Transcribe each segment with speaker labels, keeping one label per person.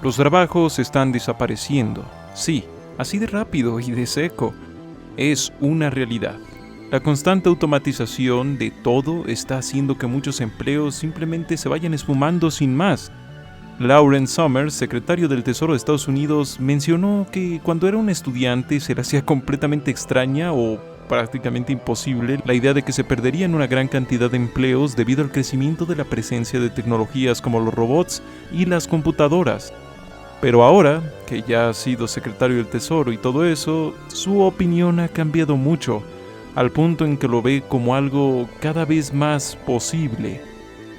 Speaker 1: Los trabajos están desapareciendo. Sí, así de rápido y de seco. Es una realidad. La constante automatización de todo está haciendo que muchos empleos simplemente se vayan esfumando sin más. Lawrence Summers, secretario del Tesoro de Estados Unidos, mencionó que cuando era un estudiante se le hacía completamente extraña o prácticamente imposible la idea de que se perderían una gran cantidad de empleos debido al crecimiento de la presencia de tecnologías como los robots y las computadoras. Pero ahora, que ya ha sido secretario del Tesoro y todo eso, su opinión ha cambiado mucho, al punto en que lo ve como algo cada vez más posible.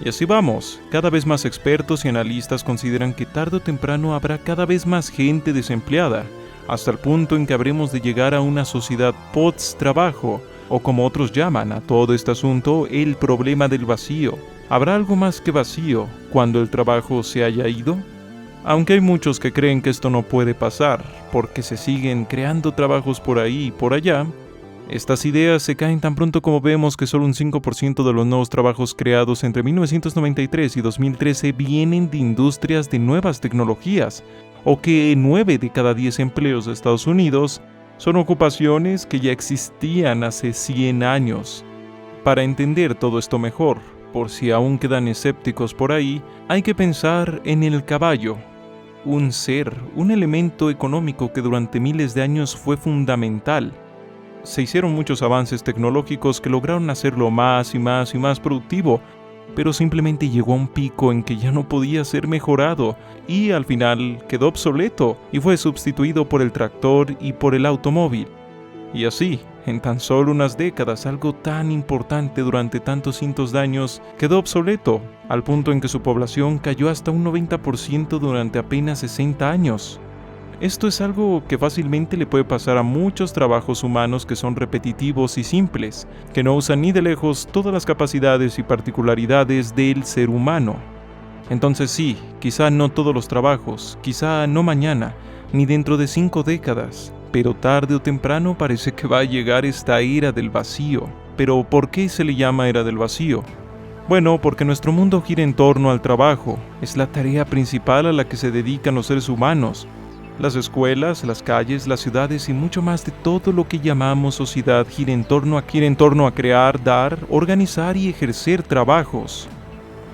Speaker 1: Y así vamos, cada vez más expertos y analistas consideran que tarde o temprano habrá cada vez más gente desempleada, hasta el punto en que habremos de llegar a una sociedad post-trabajo, o como otros llaman a todo este asunto, el problema del vacío. ¿Habrá algo más que vacío cuando el trabajo se haya ido? Aunque hay muchos que creen que esto no puede pasar, porque se siguen creando trabajos por ahí y por allá, estas ideas se caen tan pronto como vemos que solo un 5% de los nuevos trabajos creados entre 1993 y 2013 vienen de industrias de nuevas tecnologías, o que 9 de cada 10 empleos de Estados Unidos son ocupaciones que ya existían hace 100 años. Para entender todo esto mejor, por si aún quedan escépticos por ahí, hay que pensar en el caballo. Un ser, un elemento económico que durante miles de años fue fundamental. Se hicieron muchos avances tecnológicos que lograron hacerlo más y más y más productivo, pero simplemente llegó a un pico en que ya no podía ser mejorado y al final quedó obsoleto y fue sustituido por el tractor y por el automóvil. Y así, en tan solo unas décadas, algo tan importante durante tantos cientos de años quedó obsoleto, al punto en que su población cayó hasta un 90% durante apenas 60 años. Esto es algo que fácilmente le puede pasar a muchos trabajos humanos que son repetitivos y simples, que no usan ni de lejos todas las capacidades y particularidades del ser humano. Entonces sí, quizá no todos los trabajos, quizá no mañana, ni dentro de 5 décadas, pero tarde o temprano parece que va a llegar esta era del vacío. ¿Pero por qué se le llama era del vacío? Bueno, porque nuestro mundo gira en torno al trabajo, es la tarea principal a la que se dedican los seres humanos. Las escuelas, las calles, las ciudades y mucho más de todo lo que llamamos sociedad gira en torno a crear, dar, organizar y ejercer trabajos.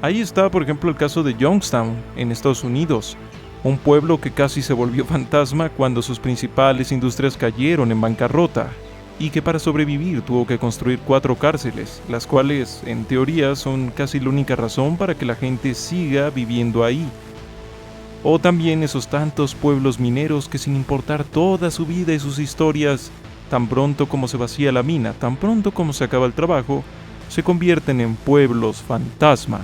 Speaker 1: Ahí está, por ejemplo, el caso de Youngstown, en Estados Unidos, un pueblo que casi se volvió fantasma cuando sus principales industrias cayeron en bancarrota, y que para sobrevivir tuvo que construir 4 cárceles, las cuales, en teoría, son casi la única razón para que la gente siga viviendo ahí. O también esos tantos pueblos mineros que sin importar toda su vida y sus historias, tan pronto como se vacía la mina, tan pronto como se acaba el trabajo, se convierten en pueblos fantasma.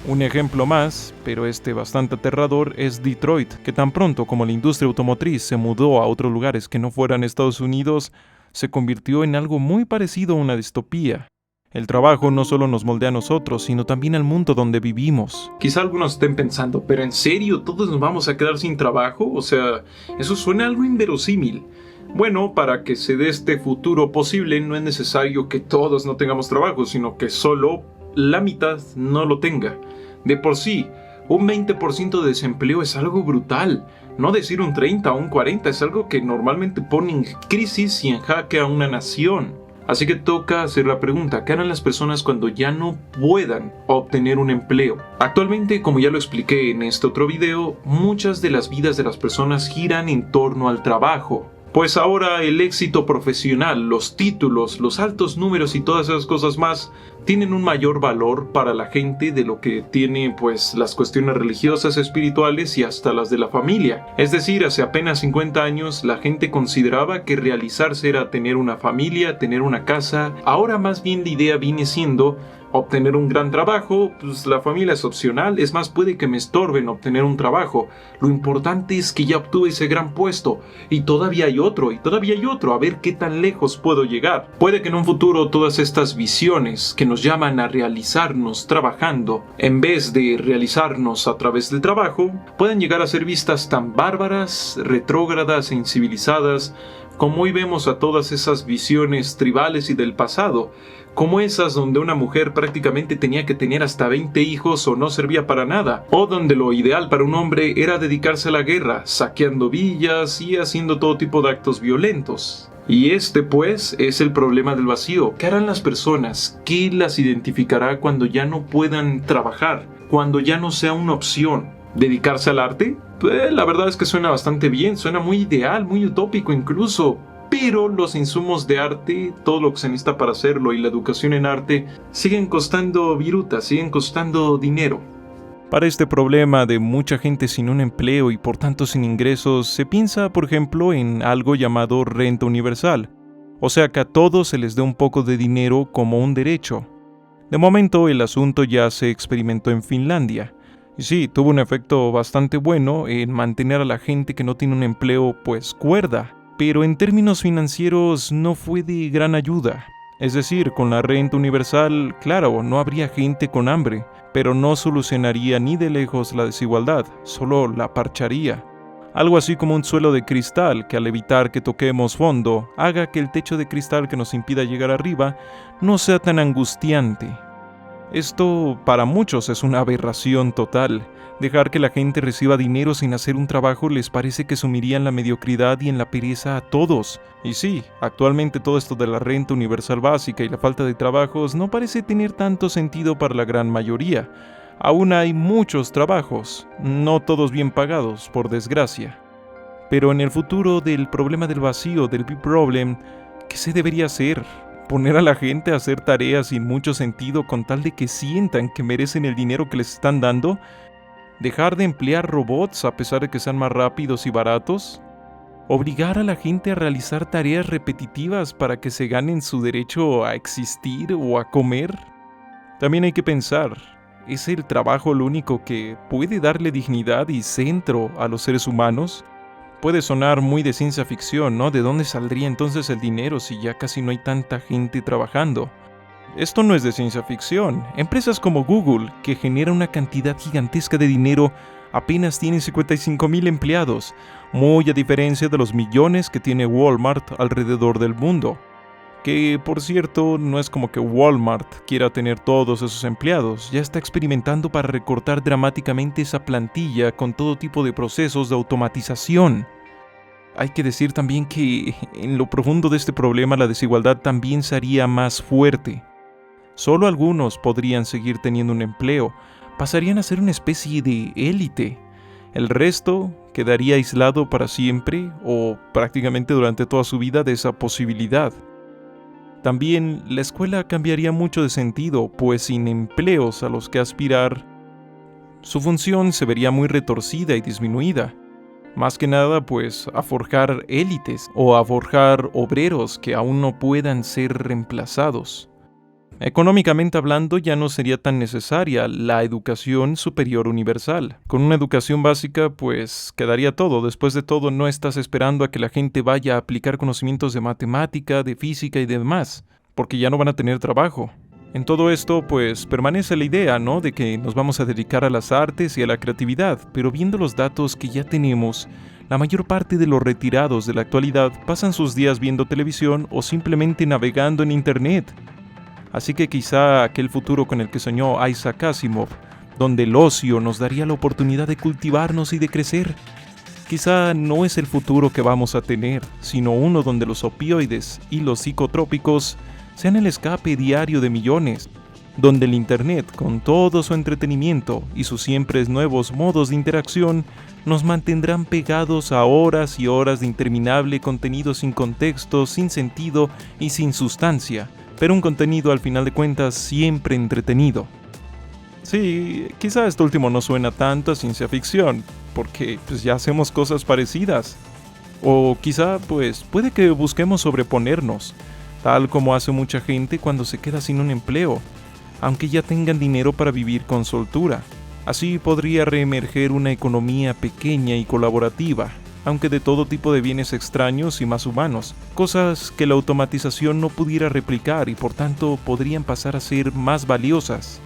Speaker 1: Un ejemplo más, pero bastante aterrador, es Detroit, que tan pronto como la industria automotriz se mudó a otros lugares que no fueran Estados Unidos, se convirtió en algo muy parecido a una distopía. El trabajo no solo nos moldea a nosotros, sino también al mundo donde vivimos. Quizá algunos estén pensando, ¿pero en serio todos nos vamos a quedar sin trabajo? O sea, eso suena algo inverosímil. Bueno, para que se dé este futuro posible no es necesario que todos no tengamos trabajo, sino que solo la mitad no lo tenga. De por sí, un 20% de desempleo es algo brutal. No decir un 30 o un 40 es algo que normalmente pone en crisis y en jaque a una nación. Así que toca hacer la pregunta, ¿qué harán las personas cuando ya no puedan obtener un empleo? Actualmente, como ya lo expliqué en este otro video, muchas de las vidas de las personas giran en torno al trabajo. Pues ahora el éxito profesional, los títulos, los altos números y todas esas cosas más tienen un mayor valor para la gente de lo que tiene pues las cuestiones religiosas, espirituales y hasta las de la familia. Es decir, hace apenas 50 años la gente consideraba que realizarse era tener una familia, tener una casa. Ahora más bien la idea viene siendo obtener un gran trabajo, pues la familia es opcional, es más, puede que me estorben obtener un trabajo. Lo importante es que ya obtuve ese gran puesto, y todavía hay otro, a ver qué tan lejos puedo llegar. Puede que en un futuro todas estas visiones que nos llaman a realizarnos trabajando, en vez de realizarnos a través del trabajo, puedan llegar a ser vistas tan bárbaras, retrógradas e incivilizadas Como hoy vemos a todas esas visiones tribales y del pasado, como esas donde una mujer prácticamente tenía que tener hasta 20 hijos o no servía para nada, o donde lo ideal para un hombre era dedicarse a la guerra, saqueando villas y haciendo todo tipo de actos violentos. Y pues, es el problema del vacío. ¿Qué harán las personas? ¿Qué las identificará cuando ya no puedan trabajar? Cuando ya no sea una opción. ¿Dedicarse al arte? Pues la verdad es que suena bastante bien, suena muy ideal, muy utópico incluso. Pero los insumos de arte, todo lo que se necesita para hacerlo y la educación en arte, siguen costando virutas, siguen costando dinero. Para este problema de mucha gente sin un empleo y por tanto sin ingresos, se piensa, por ejemplo, en algo llamado renta universal. O sea que a todos se les dé un poco de dinero como un derecho. De momento el asunto ya se experimentó en Finlandia. Y sí, tuvo un efecto bastante bueno en mantener a la gente que no tiene un empleo pues cuerda. Pero en términos financieros no fue de gran ayuda. Es decir, con la renta universal, claro, no habría gente con hambre, pero no solucionaría ni de lejos la desigualdad, solo la parcharía. Algo así como un suelo de cristal que al evitar que toquemos fondo, haga que el techo de cristal que nos impida llegar arriba no sea tan angustiante. Esto para muchos es una aberración total. Dejar que la gente reciba dinero sin hacer un trabajo les parece que sumiría en la mediocridad y en la pereza a todos. Y sí, actualmente todo esto de la renta universal básica y la falta de trabajos no parece tener tanto sentido para la gran mayoría. Aún hay muchos trabajos, no todos bien pagados, por desgracia. Pero en el futuro del problema del vacío, del big problem, ¿qué se debería hacer? ¿Poner a la gente a hacer tareas sin mucho sentido con tal de que sientan que merecen el dinero que les están dando? ¿Dejar de emplear robots a pesar de que sean más rápidos y baratos? ¿Obligar a la gente a realizar tareas repetitivas para que se ganen su derecho a existir o a comer? También hay que pensar, ¿es el trabajo lo único que puede darle dignidad y centro a los seres humanos? Puede sonar muy de ciencia ficción, ¿no? ¿De dónde saldría entonces el dinero si ya casi no hay tanta gente trabajando? Esto no es de ciencia ficción. Empresas como Google, que genera una cantidad gigantesca de dinero, apenas tienen 55,000 empleados, muy a diferencia de los millones que tiene Walmart alrededor del mundo. Que, por cierto, no es como que Walmart quiera tener todos esos empleados, ya está experimentando para recortar dramáticamente esa plantilla con todo tipo de procesos de automatización. Hay que decir también que en lo profundo de este problema la desigualdad también se haría más fuerte. Solo algunos podrían seguir teniendo un empleo, pasarían a ser una especie de élite. El resto quedaría aislado para siempre o prácticamente durante toda su vida de esa posibilidad. También la escuela cambiaría mucho de sentido, pues sin empleos a los que aspirar, su función se vería muy retorcida y disminuida. Más que nada, pues, a forjar élites o a forjar obreros que aún no puedan ser reemplazados. Económicamente hablando, ya no sería tan necesaria la educación superior universal. Con una educación básica, pues, quedaría todo. Después de todo, no estás esperando a que la gente vaya a aplicar conocimientos de matemática, de física y demás, porque ya no van a tener trabajo. En todo esto, pues, permanece la idea, ¿no?, de que nos vamos a dedicar a las artes y a la creatividad, pero viendo los datos que ya tenemos, la mayor parte de los retirados de la actualidad pasan sus días viendo televisión o simplemente navegando en Internet. Así que quizá aquel futuro con el que soñó Isaac Asimov, donde el ocio nos daría la oportunidad de cultivarnos y de crecer, quizá no es el futuro que vamos a tener, sino uno donde los opioides y los psicotrópicos sean el escape diario de millones, donde el Internet, con todo su entretenimiento y sus siempre nuevos modos de interacción, nos mantendrán pegados a horas y horas de interminable contenido sin contexto, sin sentido y sin sustancia, pero un contenido al final de cuentas siempre entretenido. Sí, quizá esto último no suena tanto a ciencia ficción, porque pues ya hacemos cosas parecidas. O quizá pues puede que busquemos sobreponernos, tal como hace mucha gente cuando se queda sin un empleo, aunque ya tengan dinero para vivir con soltura. Así podría reemerger una economía pequeña y colaborativa, aunque de todo tipo de bienes extraños y más humanos, cosas que la automatización no pudiera replicar y por tanto podrían pasar a ser más valiosas.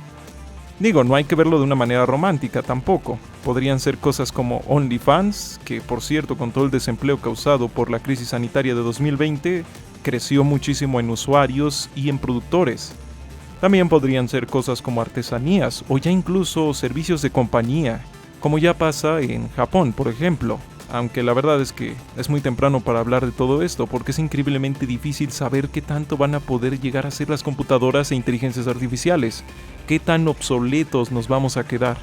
Speaker 1: Digo, no hay que verlo de una manera romántica tampoco. Podrían ser cosas como OnlyFans, que por cierto, con todo el desempleo causado por la crisis sanitaria de 2020, creció muchísimo en usuarios y en productores. También podrían ser cosas como artesanías o ya incluso servicios de compañía, como ya pasa en Japón, por ejemplo. Aunque la verdad es que es muy temprano para hablar de todo esto, porque es increíblemente difícil saber qué tanto van a poder llegar a ser las computadoras e inteligencias artificiales, qué tan obsoletos nos vamos a quedar.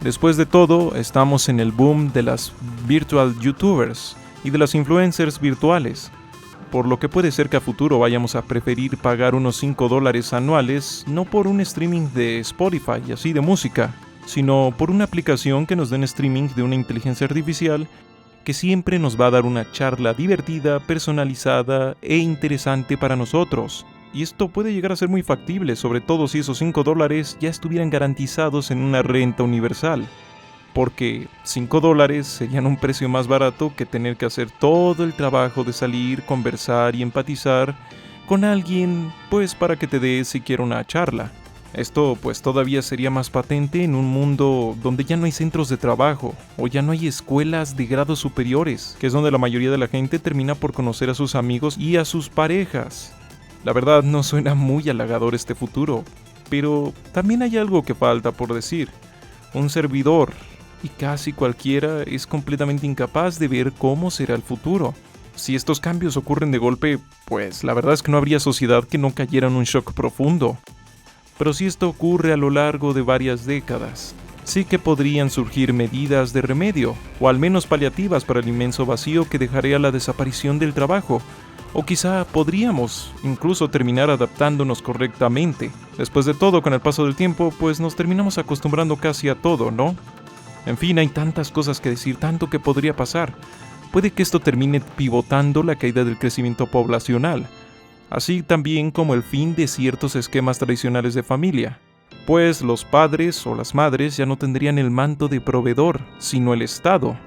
Speaker 1: Después de todo, estamos en el boom de las virtual YouTubers y de las influencers virtuales, por lo que puede ser que a futuro vayamos a preferir pagar unos $5 anuales, no por un streaming de Spotify y así de música, sino por una aplicación que nos den streaming de una inteligencia artificial que siempre nos va a dar una charla divertida, personalizada e interesante para nosotros. Y esto puede llegar a ser muy factible, sobre todo si esos $5 ya estuvieran garantizados en una renta universal. Porque $5 serían un precio más barato que tener que hacer todo el trabajo de salir, conversar y empatizar con alguien, pues para que te dé siquiera una charla. Esto pues todavía sería más patente en un mundo donde ya no hay centros de trabajo o ya no hay escuelas de grados superiores, que es donde la mayoría de la gente termina por conocer a sus amigos y a sus parejas. La verdad no suena muy halagador este futuro, pero también hay algo que falta por decir. Un servidor, y casi cualquiera, es completamente incapaz de ver cómo será el futuro. Si estos cambios ocurren de golpe, pues la verdad es que no habría sociedad que no cayera en un shock profundo. Pero si esto ocurre a lo largo de varias décadas, sí que podrían surgir medidas de remedio, o al menos paliativas para el inmenso vacío que dejaría la desaparición del trabajo, o quizá podríamos incluso terminar adaptándonos correctamente. Después de todo, con el paso del tiempo, pues nos terminamos acostumbrando casi a todo, ¿no? En fin, hay tantas cosas que decir, tanto que podría pasar. Puede que esto termine pivotando la caída del crecimiento poblacional, así también como el fin de ciertos esquemas tradicionales de familia, pues los padres o las madres ya no tendrían el manto de proveedor, sino el Estado.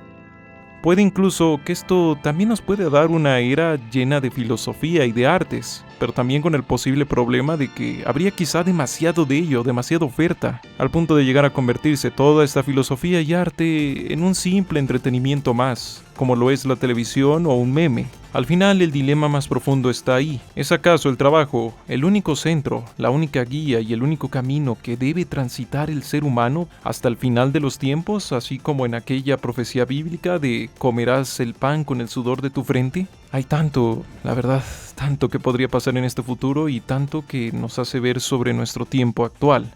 Speaker 1: Puede incluso que esto también nos puede dar una era llena de filosofía y de artes, pero también con el posible problema de que habría quizá demasiado de ello, demasiada oferta, al punto de llegar a convertirse toda esta filosofía y arte en un simple entretenimiento más, como lo es la televisión o un meme. Al final el dilema más profundo está ahí. ¿Es acaso el trabajo el único centro, la única guía y el único camino que debe transitar el ser humano hasta el final de los tiempos, así como en aquella profecía bíblica de comerás el pan con el sudor de tu frente? Hay tanto, la verdad, tanto que podría pasar en este futuro y tanto que nos hace ver sobre nuestro tiempo actual.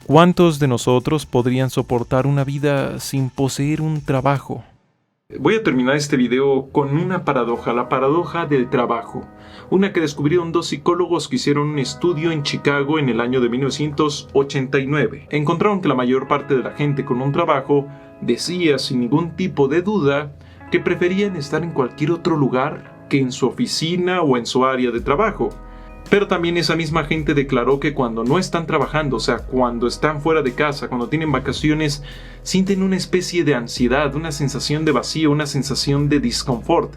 Speaker 1: ¿Cuántos de nosotros podrían soportar una vida sin poseer un trabajo? Voy a terminar este video con una paradoja, la paradoja del trabajo, una que descubrieron dos psicólogos que hicieron un estudio en Chicago en el año de 1989. Encontraron que la mayor parte de la gente con un trabajo decía sin ningún tipo de duda que preferían estar en cualquier otro lugar que en su oficina o en su área de trabajo. Pero también esa misma gente declaró que cuando no están trabajando, o sea, cuando están fuera de casa, cuando tienen vacaciones, sienten una especie de ansiedad, una sensación de vacío, una sensación de disconfort,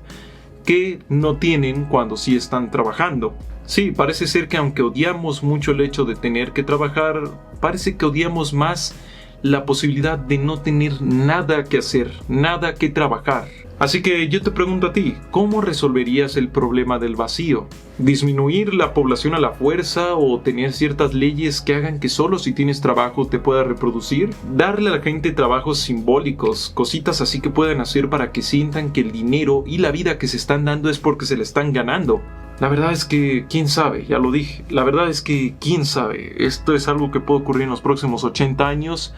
Speaker 1: que no tienen cuando sí están trabajando. Sí, parece ser que aunque odiamos mucho el hecho de tener que trabajar, parece que odiamos más la posibilidad de no tener nada que hacer, nada que trabajar. Así que yo te pregunto a ti, ¿cómo resolverías el problema del vacío? ¿Disminuir la población a la fuerza o tener ciertas leyes que hagan que solo si tienes trabajo te puedas reproducir? ¿Darle a la gente trabajos simbólicos, cositas así que puedan hacer para que sientan que el dinero y la vida que se están dando es porque se la están ganando? La verdad es que, quién sabe, ya lo dije, la verdad es que, quién sabe, esto es algo que puede ocurrir en los próximos 80 años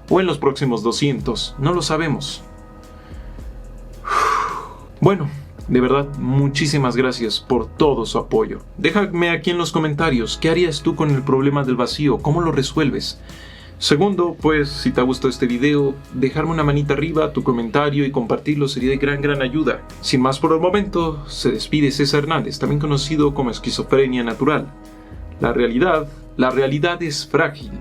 Speaker 1: o en los próximos 200, no lo sabemos. Bueno, de verdad, muchísimas gracias por todo su apoyo. Déjame aquí en los comentarios, ¿qué harías tú con el problema del vacío? ¿Cómo lo resuelves? Segundo, pues, si te ha gustado este video, dejarme una manita arriba, tu comentario y compartirlo sería de gran ayuda. Sin más por el momento, se despide César Hernández, también conocido como Esquizofrenia Natural. La realidad es frágil.